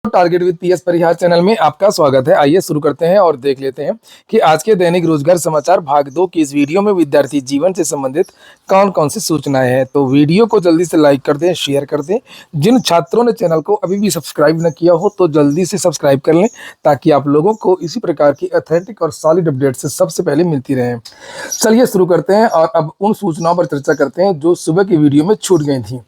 Target with PS Parihar channel में आपका स्वागत है। आइए शुरू करते हैं और देख लेते हैं कि आज के दैनिक रोजगार समाचार भाग 2 की इस वीडियो में विद्यार्थी जीवन से संबंधित कौन कौन सी सूचनाएं हैं। तो वीडियो को जल्दी से लाइक कर दें, शेयर कर दें। जिन छात्रों ने चैनल को अभी भी सब्सक्राइब न किया हो तो जल्दी से सब्सक्राइब कर लें, ताकि आप लोगों को इसी प्रकार की ऑथेंटिक और सॉलिड अपडेट से सबसे पहले मिलती रहे। चलिए शुरू करते हैं और अब उन सूचनाओं पर चर्चा करते हैं जो सुबह की वीडियो में छूट गई थी।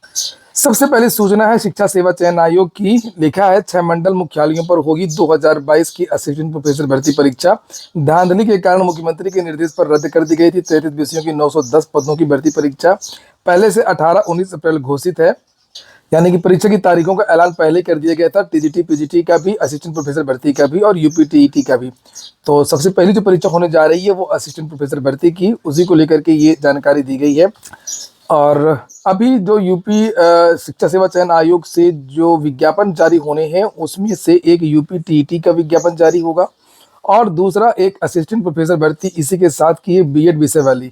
सबसे पहली सूचना है शिक्षा सेवा चयन आयोग की। लिखा है 6 मंडल मुख्यालयों पर होगी 2022 की असिस्टेंट प्रोफेसर भर्ती परीक्षा। धांधली के कारण मुख्यमंत्री के निर्देश पर रद्द कर दी गई थी। 33 विषयों की 910 पदों की भर्ती परीक्षा पहले से 18-19 अप्रैल घोषित है, यानी कि परीक्षा की तारीखों का ऐलान पहले कर दिया गया था। टीजीटी पीजीटी का भी, असिस्टेंट प्रोफेसर भर्ती का भी और यूपीटीईटी का भी। तो सबसे पहली जो परीक्षा होने जा रही है वो असिस्टेंट प्रोफेसर भर्ती की, उसी को लेकर के ये जानकारी दी गई है। और अभी जो यूपी शिक्षा सेवा चयन आयोग से जो विज्ञापन जारी होने हैं उसमें से एक यूपीटीईटी का विज्ञापन जारी होगा और दूसरा एक असिस्टेंट प्रोफेसर भर्ती इसी के साथ की है बीएड विषय वाली।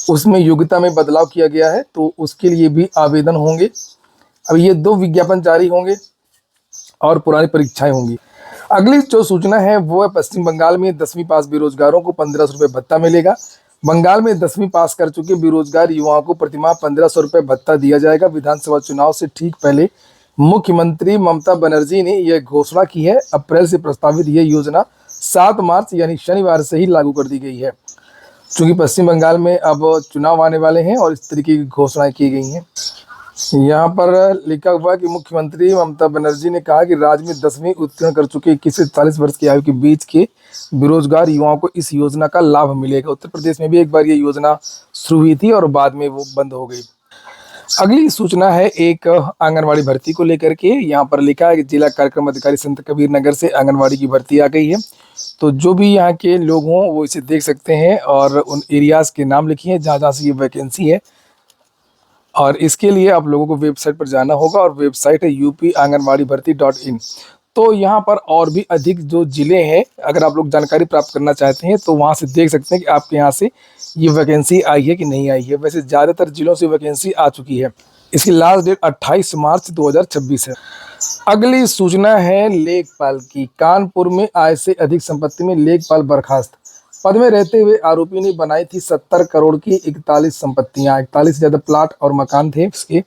उसमें योग्यता में बदलाव किया गया है तो उसके लिए भी आवेदन होंगे। अब ये 2 विज्ञापन जारी होंगे और पुरानी परीक्षाएं होंगी। अगली जो सूचना है वो है पश्चिम बंगाल में 10वीं पास बेरोजगारों को 1500 रुपये भत्ता मिलेगा। बंगाल में 10वीं पास कर चुके बेरोजगार युवाओं को प्रतिमाह 1500 रुपये भत्ता दिया जाएगा। विधानसभा चुनाव से ठीक पहले मुख्यमंत्री ममता बनर्जी ने यह घोषणा की है। अप्रैल से प्रस्तावित यह योजना 7 मार्च यानी शनिवार से ही लागू कर दी गई है। चूंकि पश्चिम बंगाल में अब चुनाव आने वाले हैं और इस तरीके की घोषणाएं की गई हैं। यहाँ पर लिखा हुआ कि मुख्यमंत्री ममता बनर्जी ने कहा कि राज्य में 10वीं उत्तीर्ण कर चुके 21 से 40 वर्ष की आयु के बीच के बेरोजगार युवाओं को इस योजना का लाभ मिलेगा। उत्तर प्रदेश में भी एक बार ये योजना शुरू हुई थी और बाद में वो बंद हो गई। अगली सूचना है एक आंगनवाड़ी भर्ती को लेकर के। यहाँ पर लिखा है कि जिला कार्यक्रम अधिकारी संत कबीर नगर से आंगनवाड़ी की भर्ती आ गई है। तो जो भी यहाँ के लोग हों वो इसे देख सकते हैं और उन एरियाज के नाम लिखिए जहाँ जहाँ से ये वैकेंसी है। और इसके लिए आप लोगों को वेबसाइट पर जाना होगा और वेबसाइट है upanganwadibharti.in। तो यहाँ पर और भी अधिक जो जिले हैं, अगर आप लोग जानकारी प्राप्त करना चाहते हैं तो वहाँ से देख सकते हैं कि आपके यहाँ से ये वैकेंसी आई है कि नहीं आई है। वैसे ज़्यादातर जिलों से वैकेंसी आ चुकी है। इसकी लास्ट डेट 28 मार्च 2026 है। अगली सूचना है लेखपाल की। कानपुर में आय से अधिक संपत्ति में लेखपाल बर्खास्त। पद में रहते हुए आरोपी ने बनाई थी 70 करोड़ की 41 संपत्तियां। 41 से ज़्यादा प्लाट और मकान थे इसके।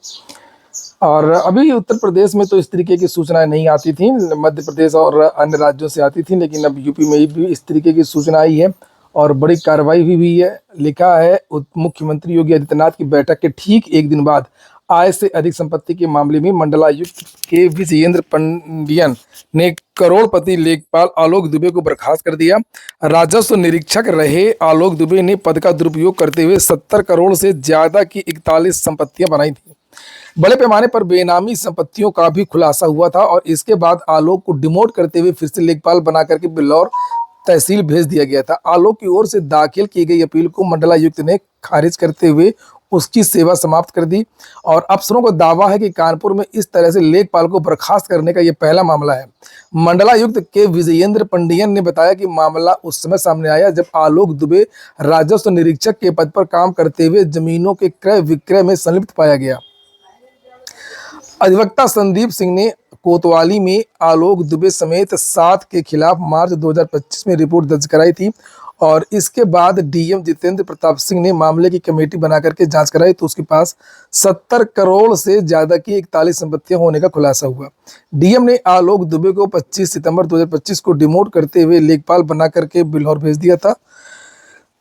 और अभी उत्तर प्रदेश में तो इस तरीके की सूचनाएं नहीं आती थी, मध्य प्रदेश और अन्य राज्यों से आती थी, लेकिन अब यूपी में भी इस तरीके की सूचना आई है और बड़ी कार्रवाई भी हुई है। लिखा है मुख्यमंत्री योगी आदित्यनाथ की बैठक के ठीक एक दिन बाद आय से अधिक संपत्ति के मामले में मंडलायुक्त के विजयेंद्र पंडियन ने करोड़पति लेखपाल आलोक दुबे को बर्खास्त कर दिया। राजस्व निरीक्षक रहे आलोक दुबे ने पद का दुरुपयोग करते हुए 70 करोड़ से ज्यादा की 41 संपत्तियां बनाई थी। बड़े पैमाने पर बेनामी संपत्तियों का भी खुलासा हुआ था और इसके बाद आलोक को डिमोट करते हुए फिर से लेखपाल बना करके बिल्लौर तहसील भेज दिया गया था। आलोक की ओर से दाखिल की गई अपील को मंडलायुक्त ने खारिज करते हुए उसकी सेवा समाप्त कर दी। और अफसरों का दावा है कि कानपुर में इस तरह से लेखपाल को बर्खास्त करने का यह पहला मामला है। मंडलायुक्त के विजयेंद्र पंडियन ने बताया कि मामला उस समय सामने आया जब आलोक दुबे राजस्व निरीक्षक के पद पर काम करते हुए जमीनों के क्रय विक्रय में संलिप्त पाया गया। अधिवक्ता संदीप सिंह ने कोतवाली में आलोक दुबे समेत 7 के खिलाफ मार्च 2025 में रिपोर्ट दर्ज कराई थी और इसके बाद डीएम जितेंद्र प्रताप सिंह ने मामले की कमेटी बना करके जांच कराई तो उसके पास 70 करोड़ से ज्यादा की 41 संपत्तियां होने का खुलासा हुआ। डीएम ने आलोक दुबे को 25 सितंबर 2025 को डिमोट करते हुए लेखपाल बना करके बिल्हौर भेज दिया था।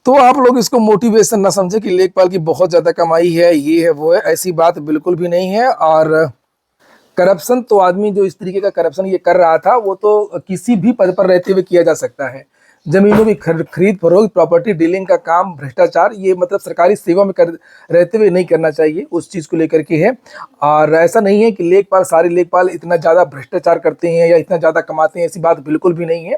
तो आप लोग इसको मोटिवेशन ना समझे कि लेखपाल की बहुत ज्यादा कमाई है, ये है वो है, ऐसी बात बिल्कुल भी नहीं है। और करप्शन तो आदमी जो इस तरीके का करप्शन ये कर रहा था वो तो किसी भी पद पर रहते हुए किया जा सकता है। जमीनों की खरीद फरोख्त, प्रॉपर्टी डीलिंग का काम, भ्रष्टाचार, ये मतलब सरकारी सेवा में रहते हुए नहीं करना चाहिए, उस चीज़ को लेकर के है। और ऐसा नहीं है कि लेखपाल, सारे लेखपाल इतना ज़्यादा भ्रष्टाचार करते हैं या इतना ज़्यादा कमाते हैं, ऐसी बात बिल्कुल भी नहीं है।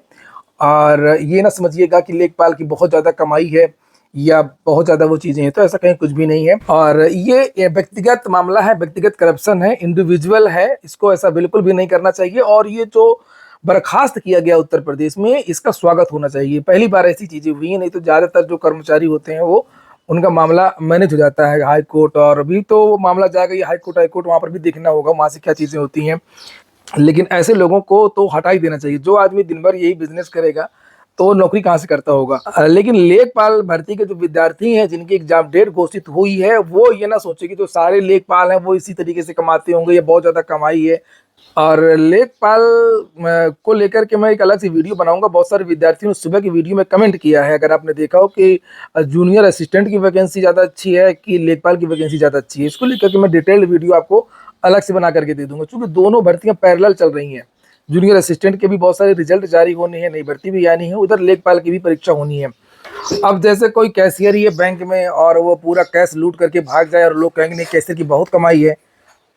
और ये ना समझिएगा कि लेखपाल की बहुत ज़्यादा कमाई है या बहुत ज़्यादा वो चीज़ें हैं, तो ऐसा कहीं कुछ भी नहीं है। और ये व्यक्तिगत मामला है, व्यक्तिगत करप्शन है, इंडिविजुअल है, इसको ऐसा बिल्कुल भी नहीं करना चाहिए। और ये जो बर्खास्त किया गया उत्तर प्रदेश में, इसका स्वागत होना चाहिए। पहली बार ऐसी चीज़ें हुई हैं, नहीं तो ज़्यादातर जो कर्मचारी होते हैं वो उनका मामला मैनेज हो जाता है हाई कोर्ट। और अभी तो मामला जाएगा ये हाई कोर्ट, वहाँ पर भी देखना होगा वहाँ से क्या चीज़ें होती हैं। लेकिन ऐसे लोगों को तो हटा ही देना चाहिए। जो आदमी दिन भर यही बिजनेस करेगा तो नौकरी कहाँ से करता होगा। लेकिन लेखपाल भर्ती के जो विद्यार्थी हैं जिनकी एग्जाम डेट घोषित हुई है, वो ये ना सोचे कि जो सारे लेखपाल हैं वो इसी तरीके से कमाते होंगे, ये बहुत ज्यादा कमाई है। और लेखपाल को लेकर के मैं एक अलग सी वीडियो बनाऊंगा। बहुत सारे विद्यार्थियों ने सुबह की वीडियो में कमेंट किया है, अगर आपने देखा हो, कि जूनियर असिस्टेंट की वैकेंसी ज़्यादा अच्छी है कि लेखपाल की वैकेंसी ज़्यादा अच्छी है। इसको लेकर के मैं डिटेल्ड वीडियो आपको अलग से बना करके दे दूंगा, क्योंकि दोनों भर्तियां पैरेलल चल रही हैं। जूनियर असिस्टेंट के भी बहुत सारे रिजल्ट जारी होने हैं, नई भर्ती भी आनी है, उधर लेखपाल की भी परीक्षा होनी है। अब जैसे कोई कैशियर ही है बैंक में और वो पूरा कैश लूट करके भाग जाए और लोग कहेंगे नहीं कैशियर की बहुत कमाई है,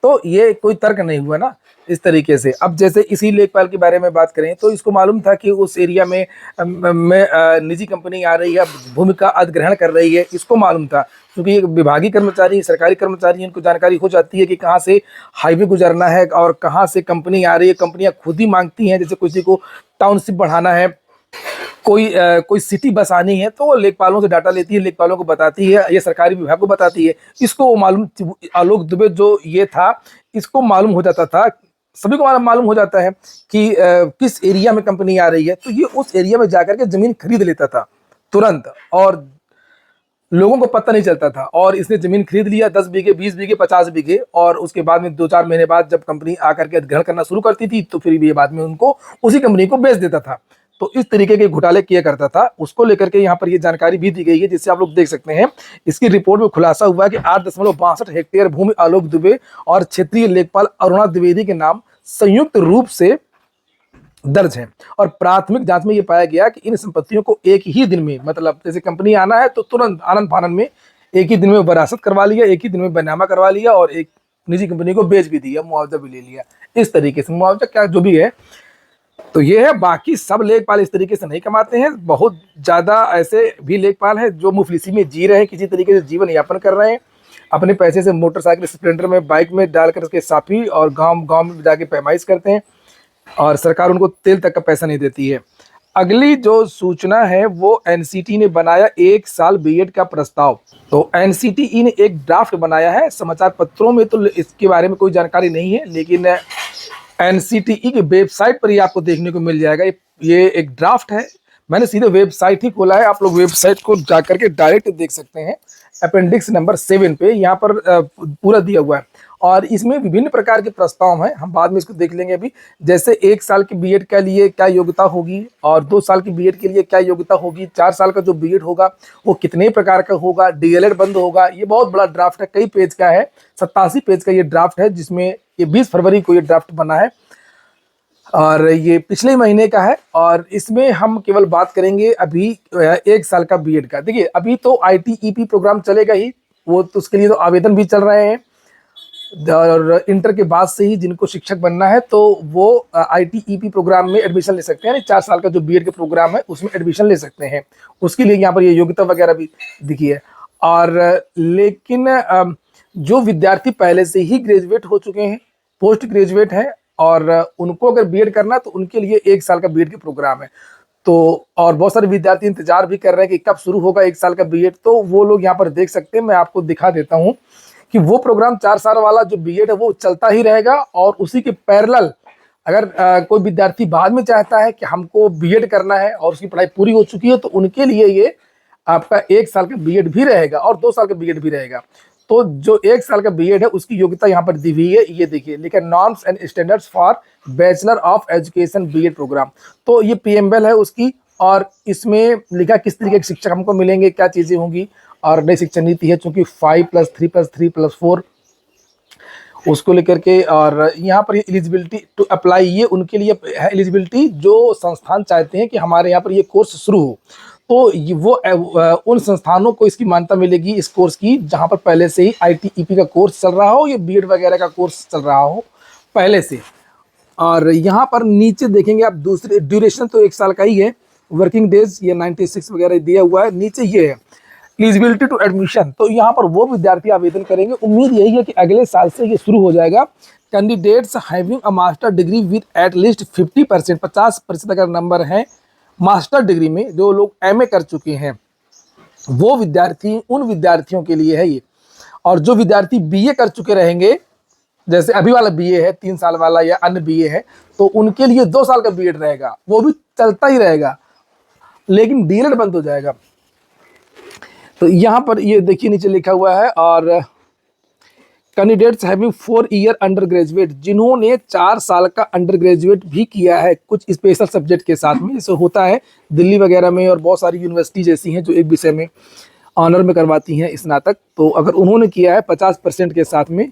तो ये कोई तर्क नहीं हुआ ना इस तरीके से। अब जैसे इसी लेखपाल के बारे में बात करें तो इसको मालूम था कि उस एरिया में निजी कंपनी आ रही है, भूमिका अधिग्रहण कर रही है, इसको मालूम था। क्योंकि ये विभागीय कर्मचारी, सरकारी कर्मचारी, इनको जानकारी हो जाती है कि कहाँ से हाईवे गुजरना है और कहाँ से कंपनी आ रही है। कंपनियां खुद ही मांगती हैं, जैसे किसी को टाउनशिप बढ़ाना है, कोई सिटी बस आनी है, तो वो लेखपालों से डाटा लेती है, लेखपालों को बताती है, ये सरकारी विभाग को बताती है। इसको मालूम, आलोक दुबे जो ये था, इसको मालूम हो जाता था, सभी को मालूम हो जाता है कि किस एरिया में कंपनी आ रही है, तो ये उस एरिया में जाकर के जमीन खरीद लेता था तुरंत, और लोगों को पता नहीं चलता था। और इसने जमीन खरीद लिया 10 बीघे, 20 बीघे, 50 बीघे, और उसके बाद में 2-4 महीने बाद जब कंपनी आकर के अधिग्रहण करना शुरू करती थी तो फिर भी ये बाद में उनको उसी कंपनी को बेच देता था। तो इस तरीके के घोटाले किया करता था, उसको लेकर के यहाँ पर ये जानकारी भी दी गई है, जिससे आप लोग देख सकते हैं। इसकी रिपोर्ट में खुलासा हुआ है कि 8.62 हेक्टेयर भूमि आलोक दुबे और क्षेत्रीय लेखपाल अरुणा द्विवेदी के नाम संयुक्त रूप से दर्ज है। और प्राथमिक जांच में यह पाया गया कि इन संपत्तियों को एक ही दिन में, मतलब जैसे कंपनी आना है तो तुरंत आनंद फानन में एक ही दिन में वरासत करवा लिया, एक ही दिन में बैनामा करवा लिया और एक निजी कंपनी को बेच भी दिया, मुआवजा भी ले लिया। इस तरीके से मुआवजा क्या जो भी है तो ये है। बाकी सब लेखपाल इस तरीके से नहीं कमाते हैं। बहुत ज्यादा ऐसे भी लेखपाल हैं जो मुफलिसी में जी रहे हैं, किसी तरीके से जीवन यापन कर रहे हैं, अपने पैसे से मोटरसाइकिल, स्प्लेंडर में, बाइक में डालकर उसके साफी और गांव गांव में जाके पैमाइश करते हैं और सरकार उनको तेल तक का पैसा नहीं देती है। अगली जो सूचना है वो एनसीटी ने बनाया 1 साल बीएड का प्रस्ताव। तो एनसीटीई ने एक ड्राफ्ट बनाया है। समाचार पत्रों में तो इसके बारे में कोई जानकारी नहीं है, लेकिन एनसीटीई की वेबसाइट पर ही आपको देखने को मिल जाएगा। ये एक ड्राफ्ट है, मैंने सीधे वेबसाइट ही खोला है, आप लोग वेबसाइट को जाकर के डायरेक्ट देख सकते हैं। अपेंडिक्स नंबर 7 पे यहाँ पर पूरा दिया हुआ है और इसमें विभिन्न प्रकार के प्रस्ताव हैं, हम बाद में इसको देख लेंगे। अभी जैसे 1 साल की बीएड के लिए क्या योग्यता होगी और 2 साल की बीएड के लिए क्या योग्यता होगी, 4 साल का जो बीएड होगा वो कितने प्रकार का होगा, डीएलएड बंद होगा। ये बहुत बड़ा ड्राफ्ट है, कई पेज का है, 87 पेज का ये ड्राफ्ट है, जिसमें ये 20 फरवरी को ये ड्राफ्ट बना है और ये पिछले महीने का है। और इसमें हम केवल बात करेंगे अभी 1 साल का बीएड का। देखिए अभी तो आईटीईपी प्रोग्राम चलेगा ही, वो तो उसके लिए तो आवेदन भी चल रहे हैं और इंटर के बाद से ही जिनको शिक्षक बनना है तो वो आईटीईपी प्रोग्राम में एडमिशन ले सकते हैं। 4 साल का जो बीएड का प्रोग्राम है उसमें एडमिशन ले सकते हैं। उसके लिए यहाँ पर ये योग्यता वगैरह भी दिखी है। और लेकिन जो विद्यार्थी पहले से ही ग्रेजुएट हो चुके हैं, पोस्ट ग्रेजुएट हैं और उनको अगर बीएड करना तो उनके लिए 1 साल का बीएड का प्रोग्राम है। तो और बहुत सारे विद्यार्थी इंतजार भी कर रहे हैं कि कब शुरू होगा 1 साल का बीएड, तो वो लोग यहाँ पर देख सकते हैं। मैं आपको दिखा देता हूँ कि वो प्रोग्राम 4 साल वाला जो बीएड है वो चलता ही रहेगा और उसी के पैरेलल अगर कोई विद्यार्थी बाद में चाहता है कि हमको बीएड करना है और उसकी पढ़ाई पूरी हो चुकी है तो उनके लिए ये आपका 1 साल का बीएड भी रहेगा और 2 साल का बीएड भी रहेगा। तो जो 1 साल का बीएड है उसकी योग्यता यहाँ पर दी हुई है, ये देखिए लिखा norms and standards for bachelor of education BEd programme. तो ये पीएमएल है उसकी और इसमें लिखा किस तरीके के शिक्षक हमको मिलेंगे, क्या चीजें होंगी। और नई शिक्षा नीति है चूंकि 5+3+3+4 उसको लेकर के। और यहाँ पर एलिजिबिलिटी टू अप्लाई, ये उनके लिए है एलिजिबिलिटी जो संस्थान चाहते हैं कि हमारे यहाँ पर ये कोर्स शुरू हो, तो वो उन संस्थानों को इसकी मान्यता मिलेगी इस कोर्स की जहाँ पर पहले से ही आईटीईपी का कोर्स चल रहा हो या बीएड वगैरह का कोर्स चल रहा हो पहले से। और यहाँ पर नीचे देखेंगे आप, दूसरे ड्यूरेशन तो 1 साल का ही है, वर्किंग डेज ये 96 वगैरह दिया हुआ है। नीचे ये है एलिजिबिलिटी टू एडमिशन, तो यहाँ पर वो विद्यार्थी आवेदन करेंगे। उम्मीद यही है कि अगले साल से ये शुरू हो जाएगा। Candidates having a master degree with at least 50%, 50% अगर नंबर है मास्टर डिग्री में, जो लोग एमए कर चुके हैं वो विद्यार्थी, उन विद्यार्थियों के लिए है ये। और जो विद्यार्थी बीए कर चुके रहेंगे जैसे अभी वाला बीए है 3 साल वाला या अन्य बीए है, तो उनके लिए 2 साल का बीएड रहेगा, वो भी चलता ही रहेगा, लेकिन डीएलएड बंद हो जाएगा। तो यहाँ पर ये देखिए नीचे लिखा हुआ है, और candidates having 4 year under graduate, जिन्होंने 4 साल का अंडर ग्रेजुएट भी किया है कुछ स्पेशल सब्जेक्ट के साथ में, जैसे होता है दिल्ली वगैरह में और बहुत सारी यूनिवर्सिटी जैसी हैं जो एक विषय में ऑनर में करवाती हैं स्नातक, तो अगर उन्होंने किया है 50% के साथ में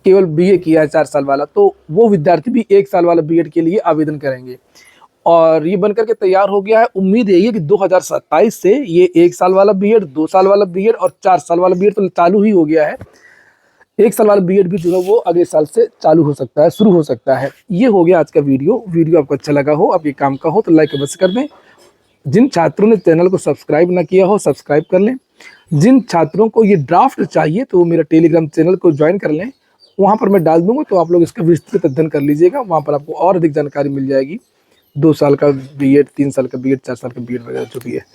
केवल बीए किया है 4 साल वाला, तो वो विद्यार्थी भी 1 साल वाला बीएड के लिए आवेदन करेंगे। और ये बनकर के तैयार हो गया है। उम्मीद यही है कि 2027 से ये 1 साल वाला बीएड, 2 साल वाला बीएड और 4 साल वाला बीएड तो चालू ही हो गया है। 1 साल वाला बीएड भी जो है वो अगले साल से चालू हो सकता है, शुरू हो सकता है। ये हो गया आज का वीडियो आपको अच्छा लगा हो, आपके काम का हो तो लाइक अवश्य कर दें। जिन छात्रों ने चैनल को सब्सक्राइब ना किया हो सब्सक्राइब कर लें। जिन छात्रों को ये ड्राफ्ट चाहिए तो वो मेरा टेलीग्राम चैनल को ज्वाइन कर लें, वहाँ पर मैं डाल दूंगा, तो आप लोग इसका विस्तृत अध्ययन कर लीजिएगा। वहाँ पर आपको और अधिक जानकारी मिल जाएगी, 2 साल का बीएड, 3 साल का बीएड, 4 साल का बीएड वगैरह जो भी है।